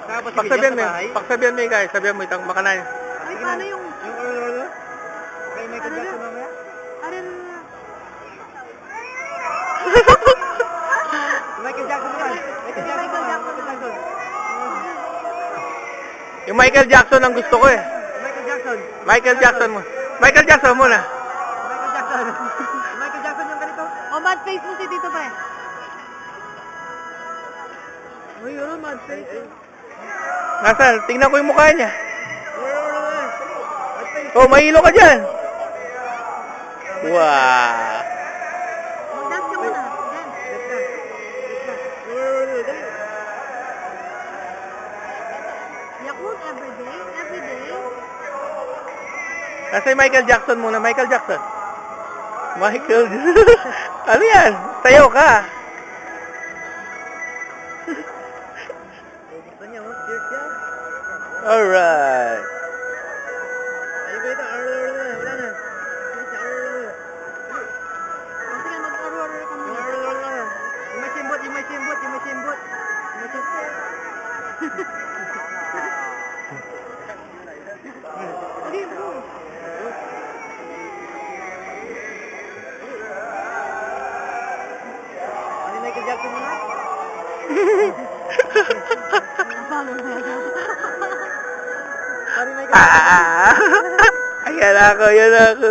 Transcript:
Pagsabihan mo yung guys, sabihan mo itang makanay. Ay, paano yung... Kay Michael Jackson mamaya? Arin... Michael Jackson naman. Michael Jackson. Yung Michael Jackson ang gusto ko eh. Michael Jackson. Michael Jackson mo. Michael Jackson muna. Michael Jackson. Michael Jackson yung ganito. O, mad face mo si Tito Pre. Uy, yun, mad face. Nasaan? Tingnan ko yung mukha niya. Oh, mahilo ka dyan. Wow. Mag-dance ka muna. Dance. Yakult everyday. Everyday. Nasa yung Michael Jackson muna. Michael Jackson. Michael. Ano yan? Sayo ka. Gusto niya, oh. Cheers yan. Alright. Ayun ba ito? Wala na. O, sige, mag-arur-arur ka muna. Yung may simbot. Sige, bro. Ano Michael Jackson mo na? Paano na yan? Ano Michael Jackson? Ayan ako, yan ako.